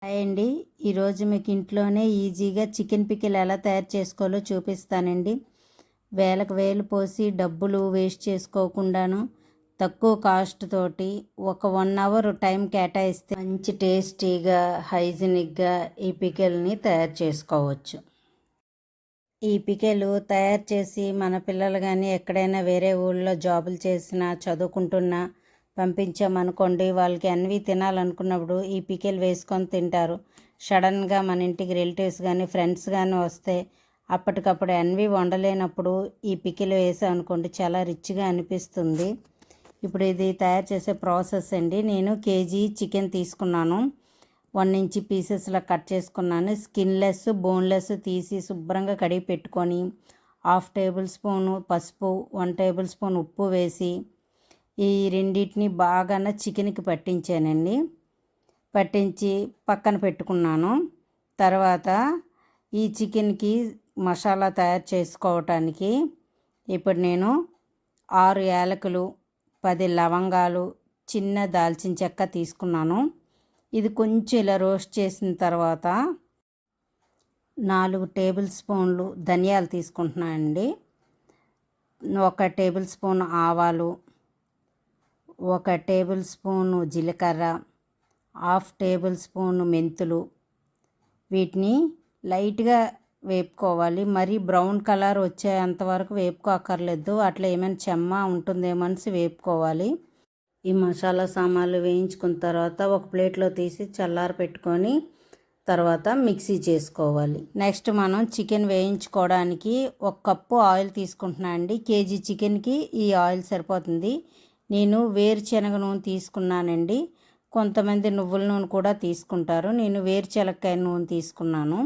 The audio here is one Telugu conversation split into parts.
హాయ్ అండి. ఈరోజు మీకు ఇంట్లోనే ఈజీగా చికెన్ పికిల్ ఎలా తయారు చేసుకోవాలో చూపిస్తానండి. వేలకు వేలు పోసి డబ్బులు వేస్ట్ చేసుకోకుండాను తక్కువ కాస్ట్ తోటి ఒక 1 అవర్ టైం కేటాయిస్తే మంచి టేస్టీగా హైజీనిక్గా ఈ పికిల్ని తయారు చేసుకోవచ్చు. ఈ పికిల్ తయారు చేసి మన పిల్లలు కానీ ఎక్కడైనా వేరే ఊళ్ళో జాబులు చేసినా చదువుకుంటున్నా పంపించామనుకోండి, వాళ్ళకి అన్వి తినాలనుకున్నప్పుడు ఈ పికిల్ వేసుకొని తింటారు. సడన్గా మన ఇంటికి రిలేటివ్స్ కానీ ఫ్రెండ్స్ కానీ వస్తే అప్పటికప్పుడు అన్వి వండలేనప్పుడు ఈ పికిల్ వేసామనుకోండి చాలా రిచ్గా అనిపిస్తుంది. ఇప్పుడు ఇది తయారు చేసే ప్రాసెస్ అండి. నేను కేజీ చికెన్ తీసుకున్నాను. 1 ఇంచ్ పీసెస్లా కట్ చేసుకున్నాను. స్కిన్లెస్ బోన్లెస్ తీసి శుభ్రంగా కడిగి పెట్టుకొని 1/2 టేబుల్ స్పూను పసుపు 1 టేబుల్ స్పూన్ ఉప్పు వేసి ఈ రెండింటిని బాగా చికెన్కి పట్టించానండి. పట్టించి పక్కన పెట్టుకున్నాను. తర్వాత ఈ చికెన్కి మసాలా తయారు చేసుకోవటానికి ఇప్పుడు నేను 6 యాలకులు 10 లవంగాలు చిన్న దాల్చిన చెక్క తీసుకున్నాను. ఇది కొంచెం ఇలా రోస్ట్ చేసిన తర్వాత 4 టేబుల్ స్పూన్లు ధనియాలు తీసుకుంటున్నానండి. 1 టేబుల్ స్పూన్ ఆవాలు, 1 టేబుల్ స్పూను జీలకర్ర, 1/2 టేబుల్ స్పూను మెంతులు. వీటిని లైట్గా వేపుకోవాలి. మరీ బ్రౌన్ కలర్ వచ్చేంతవరకు వేపుకోక్కర్లేదు. అట్లా ఏమైనా చెమ్మ ఉంటుందేమో అనేసి వేపుకోవాలి. ఈ మసాలా సామాన్లు వేయించుకున్న తర్వాత ఒక ప్లేట్లో తీసి చల్లార పెట్టుకొని తర్వాత మిక్సీ చేసుకోవాలి. నెక్స్ట్ మనం చికెన్ వేయించుకోవడానికి 1 కప్పు ఆయిల్ తీసుకుంటున్నాను అండి. కేజీ చికెన్కి ఈ ఆయిల్ సరిపోతుంది. నేను వేరుశనగ నూనె తీసుకున్నానండి. కొంతమంది నువ్వుల నూనె కూడా తీసుకుంటారు. నేను వేరుశనగకాయ నూనె తీసుకున్నాను.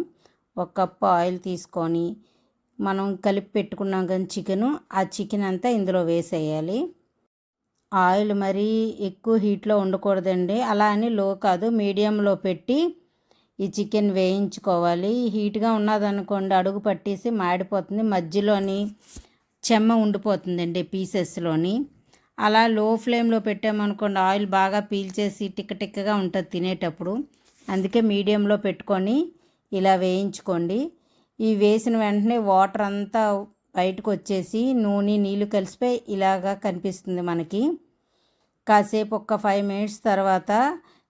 1 కప్పు ఆయిల్ తీసుకొని మనం కలిపి పెట్టుకున్నాం కానీ చికెను, ఆ చికెన్ అంతా ఇందులో వేసేయాలి. ఆయిల్ మరీ ఎక్కువ హీట్లో ఉండకూడదండి. అలా అని లో కాదు, మీడియంలో పెట్టి ఈ చికెన్ వేయించుకోవాలి. హీట్గా ఉన్నదనుకోండి అడుగు పట్టేసి మాడిపోతుంది, మధ్యలోని చెమ్మ ఉండిపోతుందండి పీసెస్లోని. అలా లో ఫ్లేమ్లో పెట్టామనుకోండి ఆయిల్ బాగా పీల్చేసి టిక్కగా ఉంటుంది తినేటప్పుడు. అందుకే మీడియంలో పెట్టుకొని ఇలా వేయించుకోండి. ఈ వేసిన వెంటనే వాటర్ అంతా బయటకు వచ్చేసి నూనె నీళ్ళు కలిసిపోయి ఇలాగా కనిపిస్తుంది మనకి. కాసేపు ఒక 5 మినిట్స్ తర్వాత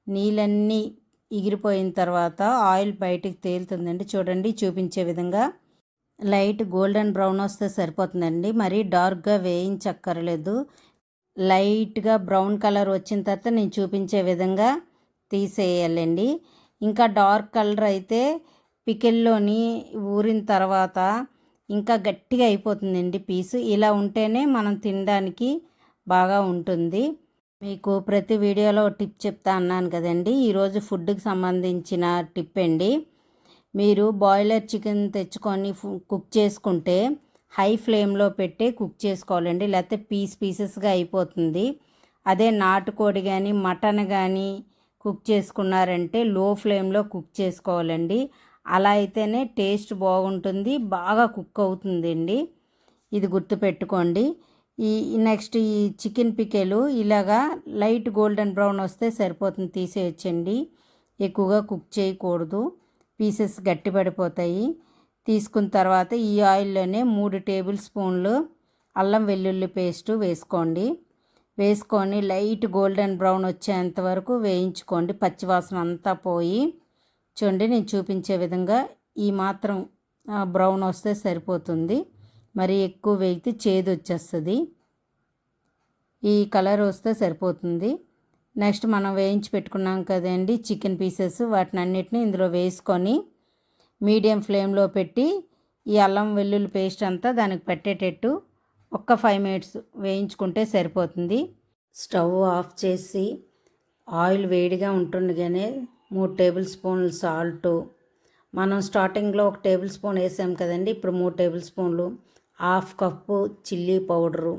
నీళ్ళన్నీ ఎగిరిపోయిన తర్వాత ఆయిల్ బయటికి తేలుతుందండి. చూడండి, చూపించే విధంగా లైట్ గోల్డెన్ బ్రౌన్ వస్తే సరిపోతుందండి. మరీ డార్క్గా వేయించక్కర్లేదు. లైట్గా బ్రౌన్ కలర్ వచ్చిన తర్వాత నేను చూపించే విధంగా తీసేయాలండి. ఇంకా డార్క్ కలర్ అయితే పికిల్లోని ఊరిన తర్వాత ఇంకా గట్టిగా అయిపోతుందండి పీసు. ఇలా ఉంటేనే మనం తినడానికి బాగా ఉంటుంది. మీకు ప్రతి వీడియోలో టిప్ చెప్తా అన్నాను కదండి. ఈరోజు ఫుడ్కి సంబంధించిన టిప్ అండి. మీరు బాయిలర్ చికెన్ తెచ్చుకొని కుక్ చేసుకుంటే హై ఫ్లేమ్లో పెట్టి కుక్ చేసుకోవాలండి, లేకపోతే పీసెస్గా అయిపోతుంది. అదే నాటుకోడి కానీ మటన్ కానీ కుక్ చేసుకున్నారంటే లో ఫ్లేమ్లో కుక్ చేసుకోవాలండి. అలా అయితేనే టేస్ట్ బాగుంటుంది, బాగా కుక్ అవుతుందండి. ఇది గుర్తుపెట్టుకోండి. నెక్స్ట్ ఈ చికెన్ పికెలు ఇలాగా లైట్ గోల్డెన్ బ్రౌన్ వస్తే సరిపోతుంది, తీసేయచ్చండి. ఎక్కువగా కుక్ చేయకూడదు, పీసెస్ గట్టిపడిపోతాయి. తీసుకున్న తర్వాత ఈ ఆయిల్లోనే 3 టేబుల్ స్పూన్లు అల్లం వెల్లుల్లి పేస్టు వేసుకోండి. వేసుకొని లైట్ గోల్డెన్ బ్రౌన్ వచ్చేంత వరకు వేయించుకోండి, పచ్చివాసన అంతా పోయి. చూడండి, నేను చూపించే విధంగా ఈ మాత్రం బ్రౌన్ వస్తే సరిపోతుంది. మరి ఎక్కువ వేగితే చేదు వచ్చేస్తుంది. ఈ కలర్ వస్తే సరిపోతుంది. నెక్స్ట్ మనం వేయించి పెట్టుకున్నాం కదండి చికెన్ పీసెస్, వాటిని అన్నిటిని ఇందులో వేసుకొని మీడియం ఫ్లేమ్లో పెట్టి ఈ అల్లం వెల్లుల్లి పేస్ట్ అంతా దానికి పట్టేటట్టు ఒక్క 5 మినిట్స్ వేయించుకుంటే సరిపోతుంది. స్టవ్ ఆఫ్ చేసి ఆయిల్ వేడిగా ఉంటుండగానే 3 టేబుల్ స్పూన్లు సాల్టు, మనం స్టార్టింగ్లో 1 టేబుల్ స్పూన్ వేసాం కదండి, ఇప్పుడు 3 టేబుల్ స్పూన్లు, 1/2 కప్పు చిల్లీ పౌడరు.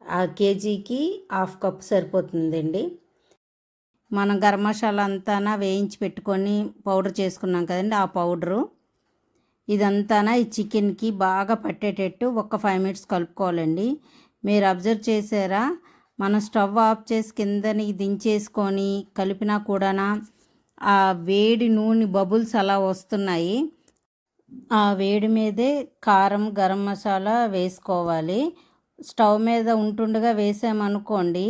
ఆ కేజీకి 1/2 కప్పు సరిపోతుందండి. మనం గరం మసాలా అంతా వేయించి పెట్టుకొని పౌడర్ చేసుకున్నాం కదండి, ఆ పౌడరు ఇదంతా ఈ చికెన్కి బాగా పట్టేటట్టు ఒక 5 మినిట్స్ కలుపుకోవాలండి. మీరు అబ్జర్వ్ చేసారా, మనం స్టవ్ ఆఫ్ చేసి కిందని దించేసుకొని కలిపినా కూడా ఆ వేడి నూనె బబుల్స్ అలా వస్తున్నాయి. ఆ వేడి మీదే కారం, గరం మసాలా వేసుకోవాలి. స్టవ్ మీద ఉంటుండగా వేసామనుకోండి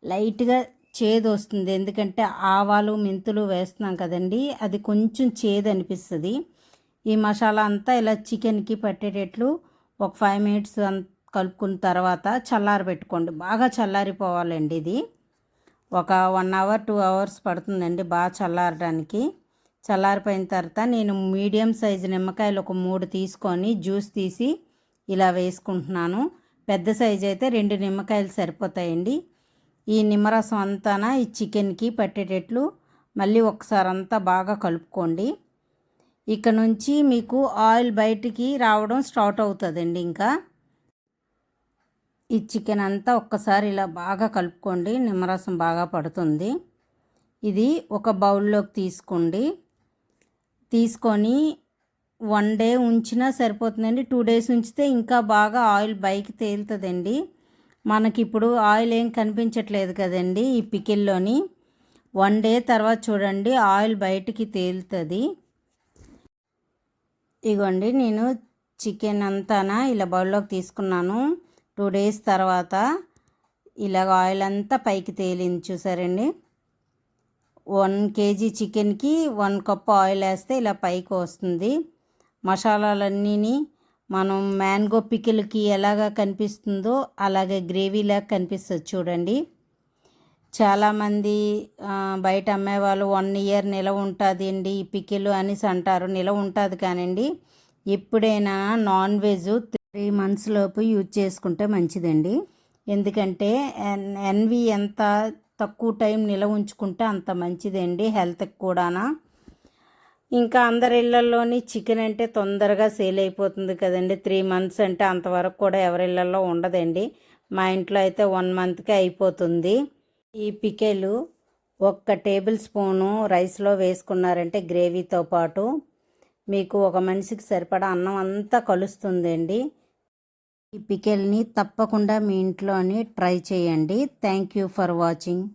లైట్గా చేదు వస్తుంది. ఎందుకంటే ఆవాలు, మెంతులు వేస్తున్నాం కదండి, అది కొంచెం చేదు అనిపిస్తుంది. ఈ మసాలా అంతా ఇలా చికెన్కి పట్టేటట్లు ఒక 5 మినిట్స్ కలుపుకున్న తర్వాత చల్లారబెట్టుకోండి. బాగా చల్లారిపోవాలండి. ఇది ఒక 1 అవర్ 2 అవర్స్ పడుతుందండి బాగా చల్లారడానికి. చల్లారిపోయిన తర్వాత నేను మీడియం సైజు నిమ్మకాయలు ఒక 3 తీసుకొని జ్యూస్ తీసి ఇలా వేసుకుంటున్నాను. పెద్ద సైజు అయితే 2 నిమ్మకాయలు సరిపోతాయండి. ఈ నిమ్మరసం అంతా ఈ చికెన్కి పట్టేటట్లు మళ్ళీ ఒకసారి అంతా బాగా కలుపుకోండి. ఇక నుంచి మీకు ఆయిల్ బయటికి రావడం స్టార్ట్ అవుతుందండి. ఇంకా ఈ చికెన్ అంతా ఒక్కసారి ఇలా బాగా కలుపుకోండి, నిమ్మరసం బాగా పడుతుంది. ఇది ఒక బౌల్లోకి తీసుకొని 1 డే ఉంచినా సరిపోతుందండి. 2 డేస్ ఉంచితే ఇంకా బాగా ఆయిల్ పైకి తేలుతుందండి. మనకి ఇప్పుడు ఆయిల్ ఏం కనిపించట్లేదు కదండి ఈ పికిల్లోని. 1 డే తర్వాత చూడండి ఆయిల్ బయటికి తేలుతుంది. ఇగోండి నేను చికెన్ అంతా ఇలా బౌల్లోకి తీసుకున్నాను. 2 డేస్ తర్వాత ఇలాగ ఆయిల్ అంతా పైకి తేలింది చూసారండి. 1 కేజీ చికెన్కి 1 కప్ ఆయిల్ వేస్తే ఇలా పైకి వస్తుంది. మసాలాలన్నీ మనం మ్యాంగో పికిల్కి ఎలాగా కనిపిస్తుందో అలాగే గ్రేవీలాగా కనిపిస్తుంది చూడండి. చాలామంది బయట అమ్మేవాళ్ళు 1 ఇయర్ నిలవ ఉంటుంది అండి ఈ పికిల్ అనేసి అంటారు. నిలవ ఉంటుంది కానండి, ఎప్పుడైనా నాన్ వెజ్ 3 మంత్స్ లోపు యూజ్ చేసుకుంటే మంచిదండి. ఎందుకంటే ఎన్వి ఎంత తక్కువ టైం నిలవ ఉంచుకుంటే అంత మంచిదండి హెల్త్కి కూడానా. ఇంకా అందరి ఇళ్ళల్లోని చికెన్ అంటే తొందరగా సేల్ అయిపోతుంది కదండి. 3 మంత్స్ అంటే అంతవరకు కూడా ఎవరి ఇళ్ళల్లో ఉండదండి. మా ఇంట్లో అయితే 1 మంత్కే అయిపోతుంది. ఈ పికెలు 1 టేబుల్ స్పూను రైస్లో వేసుకున్నారంటే గ్రేవీతో పాటు మీకు ఒక మనిషికి సరిపడా అన్నం అంతా కలుస్తుందండి. ఈ పికెల్ని తప్పకుండా మీ ఇంట్లోని ట్రై చేయండి. Thank you for watching.